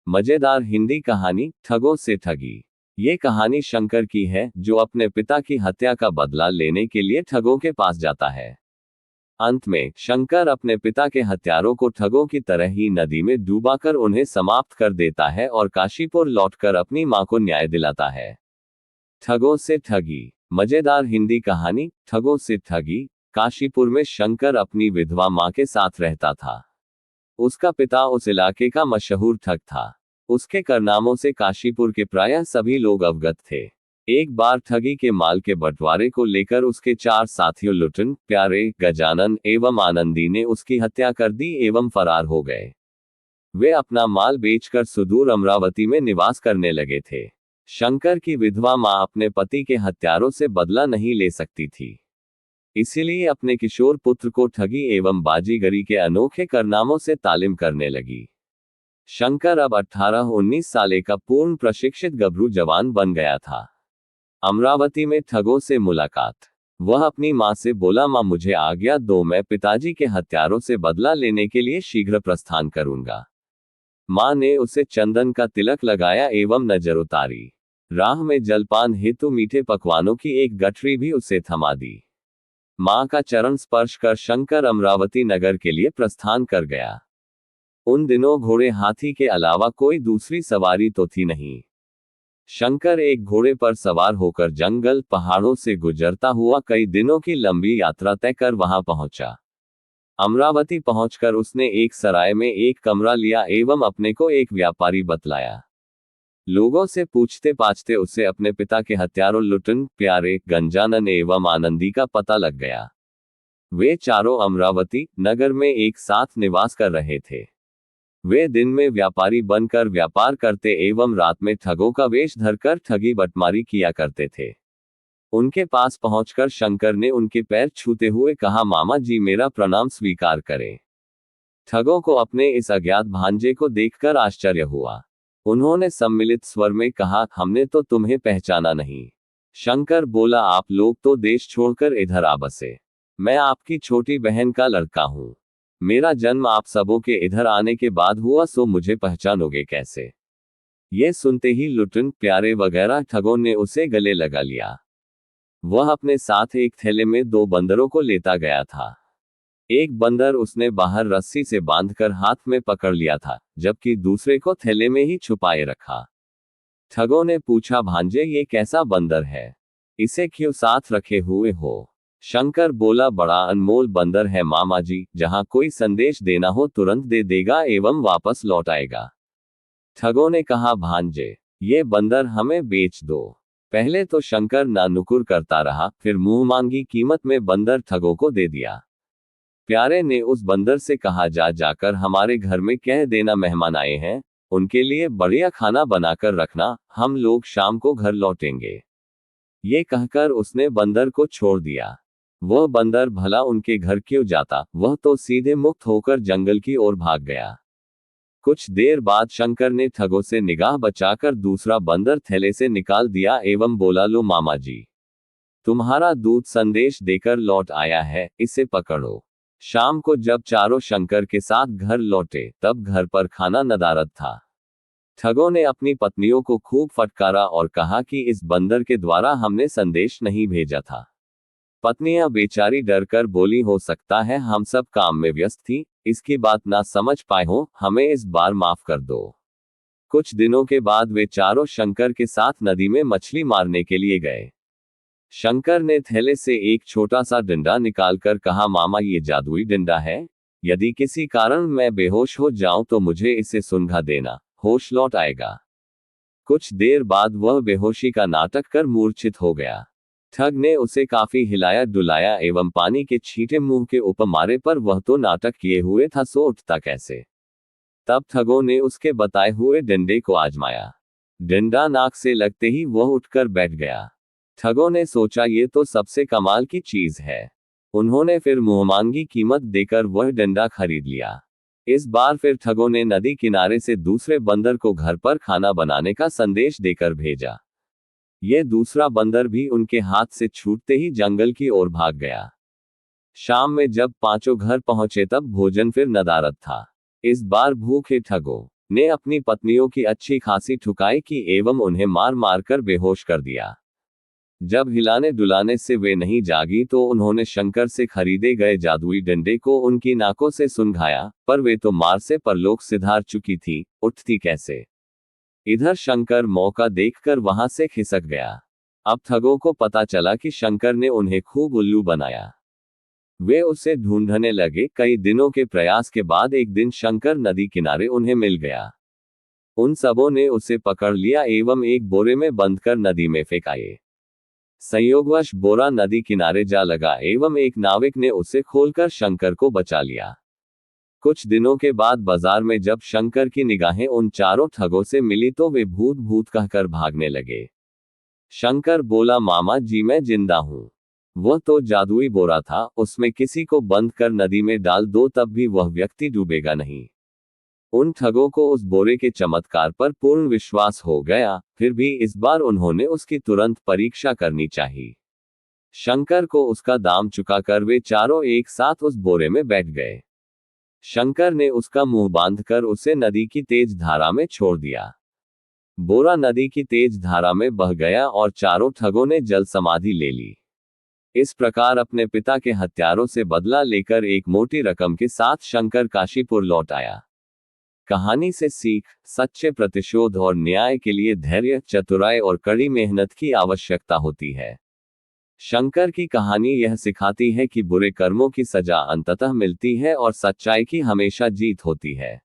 मजेदार हिंदी कहानी ठगों से ठगी। ये कहानी शंकर की है, जो अपने पिता की हत्या का बदला लेने के लिए ठगों के पास जाता है। अंत में शंकर अपने पिता के हत्यारों को ठगों की तरह ही नदी में डूबाकर उन्हें समाप्त कर देता है और काशीपुर लौटकर अपनी मां को न्याय दिलाता है। ठगों से ठगी। मजेदार हिंदी कहानी ठगों से ठगी। काशीपुर में शंकर अपनी विधवा मां के साथ रहता था। उसका पिता उस इलाके का मशहूर ठग था। उसके कारनामों से काशीपुर के प्रायः सभी लोग अवगत थे। एक बार ठगी के माल के बंटवारे को लेकर उसके 4 साथियों लुटन, प्यारे, गजानन एवं आनंदी ने उसकी हत्या कर दी एवं फरार हो गए। वे अपना माल बेचकर सुदूर अमरावती में निवास करने लगे थे। शंकर की विधवा मां अपने पति के हत्यारों से बदला नहीं ले सकती थी, इसीलिए अपने किशोर पुत्र को ठगी एवं बाजीगरी के अनोखे कारनामों से तालीम करने लगी। शंकर अब 18-19 साल का पूर्ण प्रशिक्षित गभरू जवान बन गया था। अमरावती में ठगों से मुलाकात। वह अपनी मां से बोला, मां मुझे आज्ञा दो, मैं पिताजी के हत्यारों से बदला लेने के लिए शीघ्र प्रस्थान करूंगा। मां ने उसे चंदन का तिलक लगाया एवं नजर उतारी। राह में जलपान हेतु मीठे पकवानों की एक गठरी भी उसे थमा दी। मां का चरण स्पर्श कर शंकर अमरावती नगर के लिए प्रस्थान कर गया। उन दिनों घोड़े हाथी के अलावा कोई दूसरी सवारी तो थी नहीं। शंकर एक घोड़े पर सवार होकर जंगल पहाड़ों से गुजरता हुआ कई दिनों की लंबी यात्रा तय कर वहां पहुंचा। अमरावती पहुंचकर उसने एक सराय में एक कमरा लिया एवं अपने को एक व्यापारी बतलाया। लोगों से पूछते पाछते उसे अपने पिता के हत्यारों लुटन, प्यारे, गंजानन एवं आनंदी का पता लग गया। वे चारों अमरावती नगर में एक साथ निवास कर रहे थे। वे दिन में व्यापारी बनकर व्यापार करते एवं रात में ठगों का वेश धरकर ठगी बटमारी किया करते थे। उनके पास पहुंचकर शंकर ने उनके पैर छूते हुए कहा, मामा जी मेरा प्रणाम स्वीकार करें। ठगों को अपने इस अज्ञात भांजे को देखकर आश्चर्य हुआ। उन्होंने सम्मिलित स्वर में कहा, हमने तो तुम्हें पहचाना नहीं। शंकर बोला, आप लोग तो देश छोड़कर इधर आ बसे। मैं आपकी छोटी बहन का लड़का हूं। मेरा जन्म आप सबों के इधर आने के बाद हुआ, सो मुझे पहचानोगे कैसे? ये सुनते ही लुटन, प्यारे वगैरह ठगों ने उसे गले लगा लिया। वह अपने साथ एक थैले में 2 बंदरों को लेता गया था। एक बंदर उसने बाहर रस्सी से बांधकर हाथ में पकड़ लिया था, जबकि दूसरे को थैले में ही छुपाए रखा। ठगों ने पूछा, भांजे ये कैसा बंदर है? इसे क्यों साथ रखे हुए हो? शंकर बोला, बड़ा अनमोल बंदर है मामा जी, जहां कोई संदेश देना हो तुरंत दे देगा एवं वापस लौट आएगा। ठगों ने कहा, भांजे ये बंदर हमें बेच दो। पहले तो शंकर नानुकुर करता रहा, फिर मुंह मांगी कीमत में बंदर ठगों को दे दिया। प्यारे ने उस बंदर से कहा, जाकर हमारे घर में कह देना मेहमान आए हैं, उनके लिए बढ़िया खाना बनाकर रखना, हम लोग शाम को घर लौटेंगे। ये कहकर उसने बंदर को छोड़ दिया। वह बंदर भला उनके घर क्यों जाता, वह तो सीधे मुक्त होकर जंगल की ओर भाग गया। कुछ देर बाद शंकर ने ठगों से निगाह बचाकर दूसरा बंदर थैले से निकाल दिया एवं बोला, लो मामा जी, तुम्हारा दूत संदेश देकर लौट आया है, इसे पकड़ो। शाम को जब चारों शंकर के साथ घर लौटे, तब घर पर खाना नदारद था। ठगों ने अपनी पत्नियों को खूब फटकारा और कहा कि इस बंदर के द्वारा हमने संदेश नहीं भेजा था। पत्नियां बेचारी डरकर बोली, हो सकता है हम सब काम में व्यस्त थी, इसकी बात ना समझ पाए हो, हमें इस बार माफ कर दो। कुछ दिनों के बाद वे चारों शंकर के साथ नदी में मछली मारने के लिए गए। शंकर ने थैले से एक छोटा सा डंडा निकालकर कहा, मामा ये जादुई डंडा है, यदि किसी कारण मैं बेहोश हो जाऊं तो मुझे इसे सुंघा देना, होश लौट आएगा। कुछ देर बाद वह बेहोशी का नाटक कर मूर्छित हो गया। ठग ने उसे काफी हिलाया डुलाया एवं पानी के छींटे मुंह के ऊपर मारे, पर वह तो नाटक किए हुए था, सो उठता कैसे? तब ठगों ने उसके बताए हुए डंडे को आजमाया। डंडा नाक से लगते ही वह उठकर बैठ गया। ठगों ने सोचा, ये तो सबसे कमाल की चीज है। उन्होंने फिर मुंहमांगी कीमत देकर वह डंडा खरीद लिया। इस बार फिर ठगों ने नदी किनारे से दूसरे बंदर को घर पर खाना बनाने का संदेश देकर भेजा। यह दूसरा बंदर भी उनके हाथ से छूटते ही जंगल की ओर भाग गया। शाम में जब पांचों घर पहुंचे तब भोजन फिर नदारद था। इस बार भूखे ठगों ने अपनी पत्नियों की अच्छी खासी ठुकाई की एवं उन्हें मार मार कर बेहोश कर दिया। जब हिलाने डुलाने से वे नहीं जागी तो उन्होंने शंकर से खरीदे गए जादुई डंडे को उनकी नाकों से सुंघाया, पर वे तो मार से परलोक सिधार चुकी थी, उठती कैसे। इधर शंकर मौका देखकर वहां से खिसक गया। अब ठगों को पता चला कि शंकर ने उन्हें खूब उल्लू बनाया। वे उसे ढूंढने लगे। कई दिनों के प्रयास के बाद एक दिन शंकर नदी किनारे उन्हें मिल गया। उन सबों ने उसे पकड़ लिया एवं एक बोरे में बंद कर नदी में फेंकाए। संयोगवश बोरा नदी किनारे जा लगा एवं एक नाविक ने उसे खोलकर शंकर को बचा लिया। कुछ दिनों के बाद बाजार में जब शंकर की निगाहें उन चारों ठगों से मिली तो वे भूत भूत कहकर भागने लगे। शंकर बोला, मामा जी मैं जिंदा हूं। वह तो जादुई बोरा था, उसमें किसी को बंद कर नदी में डाल दो तब भी वह व्यक्ति डूबेगा नहीं। उन ठगों को उस बोरे के चमत्कार पर पूर्ण विश्वास हो गया, फिर भी इस बार उन्होंने उसकी तुरंत परीक्षा करनी चाहिए। शंकर को उसका दाम चुकाकर वे चारों एक साथ उस बोरे में बैठ गए। शंकर ने उसका मुंह बांधकर उसे नदी की तेज धारा में छोड़ दिया। बोरा नदी की तेज धारा में बह गया और चारों ठगों ने जल समाधि ले ली। इस प्रकार अपने पिता के हत्यारों से बदला लेकर एक मोटी रकम के साथ शंकर काशीपुर लौट आया। कहानी से सीख, सच्चे प्रतिशोध और न्याय के लिए धैर्य, चतुराई और कड़ी मेहनत की आवश्यकता होती है। शंकर की कहानी यह सिखाती है कि बुरे कर्मों की सजा अंततः मिलती है और सच्चाई की हमेशा जीत होती है।